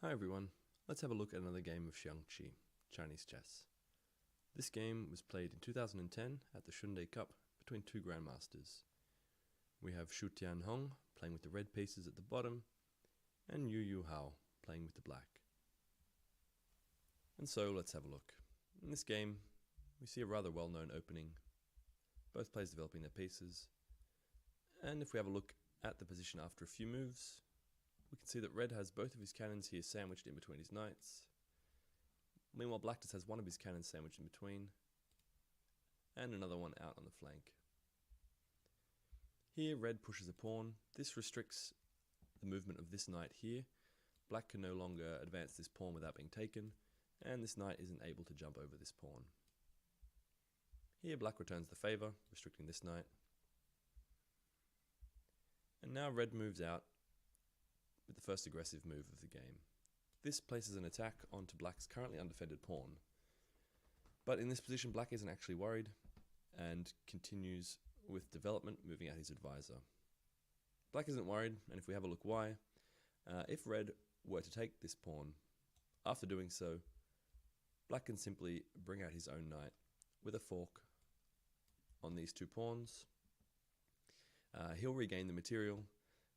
Hi everyone, let's have a look at another game of Xiangqi, Chinese chess. This game was played in 2010 at the Shunde Cup between two grandmasters. We have Shu Tianhong playing with the red pieces at the bottom, and Yu Hao playing with the black. And so let's have a look. In this game, we see a rather well-known opening, both players developing their pieces, and if we have a look at the position after a few moves, we can see that red has both of his cannons here sandwiched in between his knights. Meanwhile, black just has one of his cannons sandwiched in between, and another one out on the flank. Here, red pushes a pawn. This restricts the movement of this knight here. Black can no longer advance this pawn without being taken, and this knight isn't able to jump over this pawn. Here, black returns the favour, restricting this knight. And now red moves out with the first aggressive move of the game. This places an attack onto black's currently undefended pawn. But in this position, black isn't actually worried and continues with development, moving out his advisor. Black isn't worried, and if we have a look why, if red were to take this pawn, after doing so, black can simply bring out his own knight with a fork on these two pawns. He'll regain the material,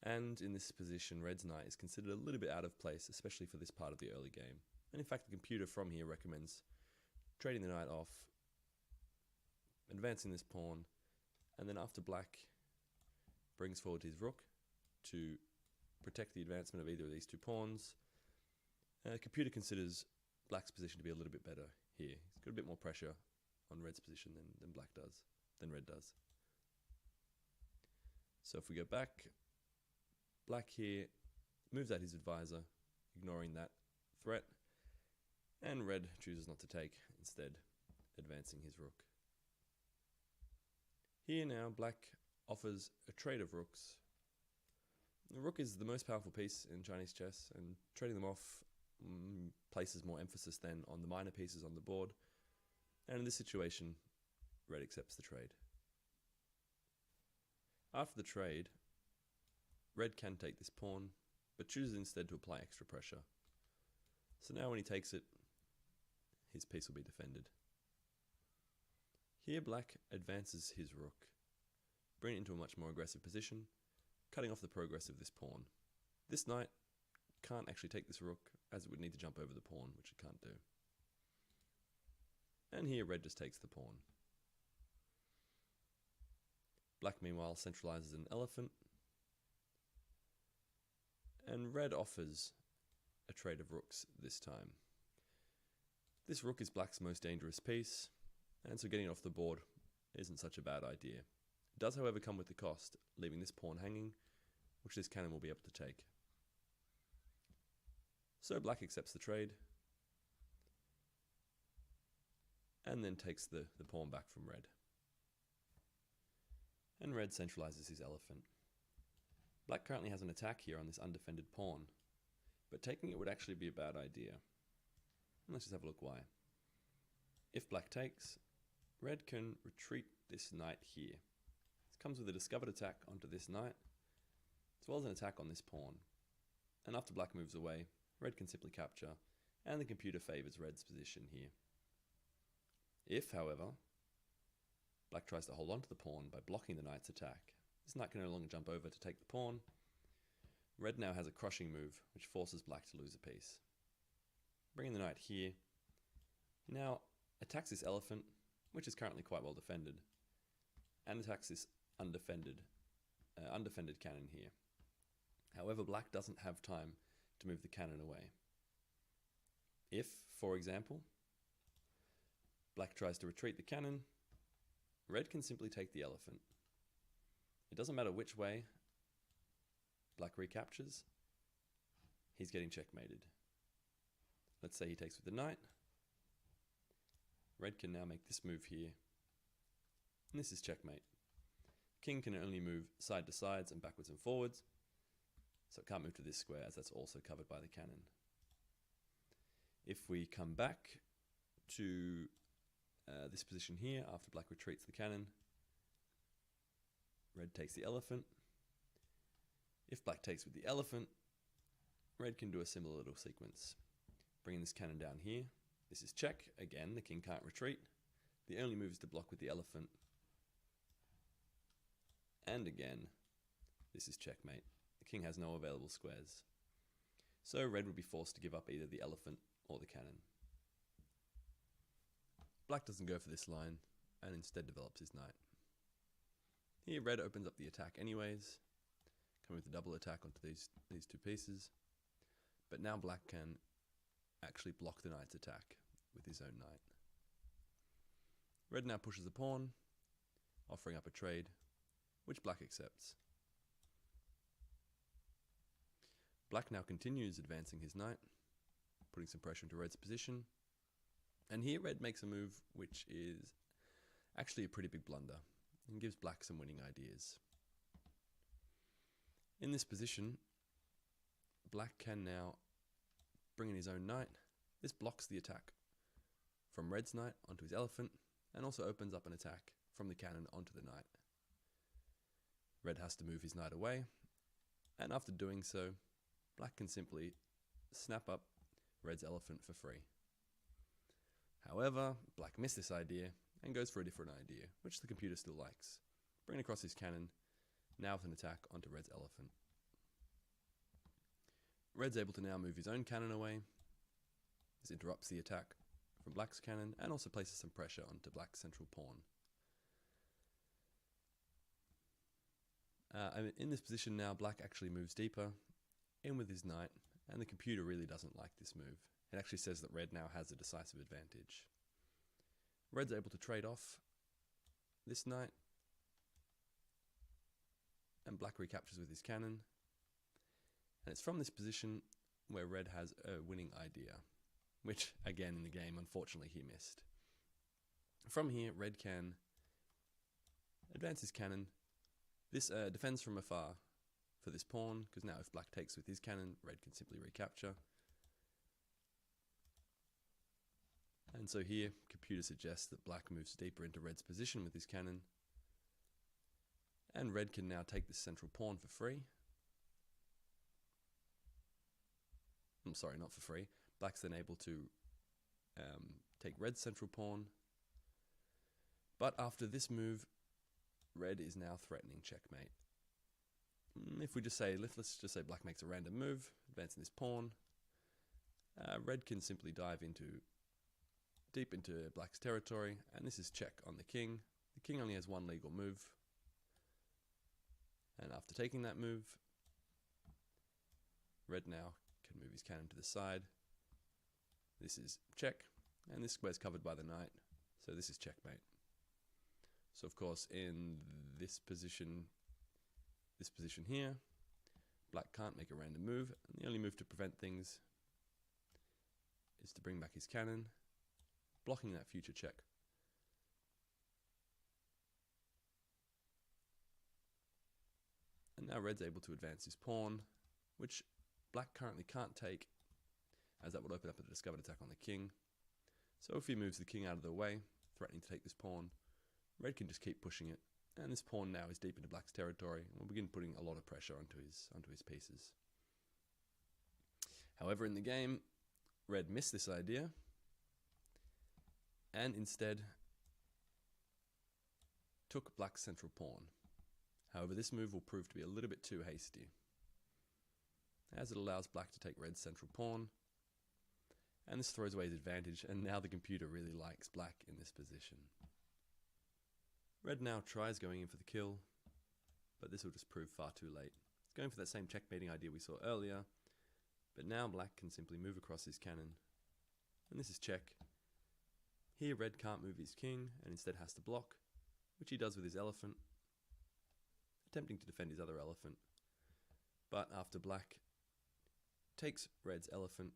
and in this position, red's knight is considered a little bit out of place, especially for this part of the early game. And in fact, the computer from here recommends trading the knight off, advancing this pawn, and then after black brings forward his rook to protect the advancement of either of these two pawns, the computer considers black's position to be a little bit better here. He's got a bit more pressure on red's position than red does. So if we go back, black here moves out his advisor, ignoring that threat, and red chooses not to take, instead advancing his rook. Here now, black offers a trade of rooks. The rook is the most powerful piece in Chinese chess, and trading them off places more emphasis then on the minor pieces on the board, and in this situation, red accepts the trade. After the trade, red can take this pawn, but chooses instead to apply extra pressure. So now when he takes it, his piece will be defended. Here black advances his rook, bringing it into a much more aggressive position, cutting off the progress of this pawn. This knight can't actually take this rook, as it would need to jump over the pawn, which it can't do. And here red just takes the pawn. Black meanwhile centralizes an elephant, and red offers a trade of rooks this time. This rook is black's most dangerous piece, and so getting it off the board isn't such a bad idea. It does however come with the cost, leaving this pawn hanging, which this cannon will be able to take. So black accepts the trade, and then takes the pawn back from red. And red centralizes his elephant. Black currently has an attack here on this undefended pawn, but taking it would actually be a bad idea. And let's just have a look why. If black takes, red can retreat this knight here. This comes with a discovered attack onto this knight, as well as an attack on this pawn. And after black moves away, red can simply capture, and the computer favors red's position here. If, however, black tries to hold on to the pawn by blocking the knight's attack, this knight can no longer jump over to take the pawn. Red now has a crushing move, which forces black to lose a piece. Bringing the knight here, he now attacks this elephant, which is currently quite well defended, and attacks this undefended cannon here. However, black doesn't have time to move the cannon away. If, for example, black tries to retreat the cannon, red can simply take the elephant. It doesn't matter which way black recaptures, he's getting checkmated. Let's say he takes with the knight. Red can now make this move here, and this is checkmate. King can only move side to sides and backwards and forwards, so it can't move to this square, as that's also covered by the cannon. If we come back to this position here, after black retreats the cannon, red takes the elephant. If black takes with the elephant, red can do a similar little sequence. Bringing this cannon down here. This is check. Again, the king can't retreat. The only move is to block with the elephant. And again, this is checkmate. The king has no available squares. So red would be forced to give up either the elephant or the cannon. Black doesn't go for this line and instead develops his knight. Here red opens up the attack anyways, coming with a double attack onto these two pieces. But now black can actually block the knight's attack with his own knight. Red now pushes a pawn, offering up a trade, which black accepts. Black now continues advancing his knight, putting some pressure into red's position. And here red makes a move which is actually a pretty big blunder and gives black some winning ideas. In this position, black can now bring in his own knight. This blocks the attack from red's knight onto his elephant and also opens up an attack from the cannon onto the knight. Red has to move his knight away, and after doing so, black can simply snap up red's elephant for free. However, black missed this idea and goes for a different idea, which the computer still likes. Bringing across his cannon, now with an attack onto red's elephant. Red's able to now move his own cannon away. This interrupts the attack from black's cannon and also places some pressure onto black's central pawn. In this position now, black actually moves deeper in with his knight, and the computer really doesn't like this move. It actually says that red now has a decisive advantage. Red's able to trade off this knight, and black recaptures with his cannon. And it's from this position where red has a winning idea, which again in the game unfortunately he missed. From here, red can advance his cannon. This defends from afar for this pawn, because now if black takes with his cannon, red can simply recapture. And so here, computer suggests that black moves deeper into red's position with his cannon, and red can now take this central pawn for free. I'm sorry, not for free. Black's then able to take red's central pawn. But after this move, red is now threatening checkmate. If we just say, let's just say black makes a random move, advancing this pawn, red can simply dive deep into black's territory, and this is check on the king. The king only has one legal move, and after taking that move, red now can move his cannon to the side. This is check, and this square's covered by the knight, so this is checkmate. So of course in this position here, black can't make a random move, and the only move to prevent things is to bring back his cannon, blocking that future check. And now red's able to advance his pawn, which black currently can't take, as that would open up a discovered attack on the king. So if he moves the king out of the way, threatening to take this pawn, red can just keep pushing it, and this pawn now is deep into black's territory and will begin putting a lot of pressure onto his pieces. However, in the game, red missed this idea and instead took black's central pawn. However, this move will prove to be a little bit too hasty, as it allows black to take red's central pawn, and this throws away his advantage, and now the computer really likes black in this position. Red now tries going in for the kill, but this will just prove far too late. It's going for that same checkmating idea we saw earlier, but now black can simply move across his cannon, and this is check. Here red can't move his king, and instead has to block, which he does with his elephant, attempting to defend his other elephant. But after black takes red's elephant,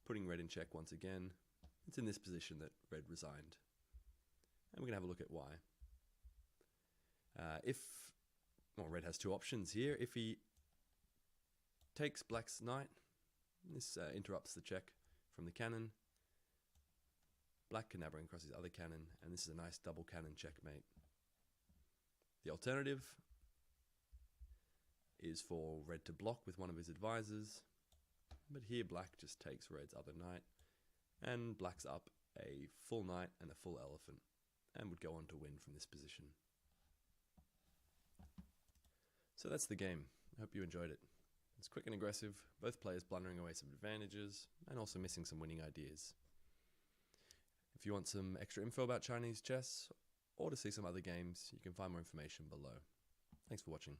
putting red in check once again, it's in this position that red resigned. And we're going to have a look at why. Red has two options here. If he takes black's knight, this interrupts the check from the cannon. Black can now bring across his other cannon, and this is a nice double cannon checkmate. The alternative is for red to block with one of his advisors, but here black just takes red's other knight, and black's up a full knight and a full elephant, and would go on to win from this position. So that's the game. I hope you enjoyed it. It's quick and aggressive, both players blundering away some advantages, and also missing some winning ideas. If you want some extra info about Chinese chess, or to see some other games, you can find more information below. Thanks for watching.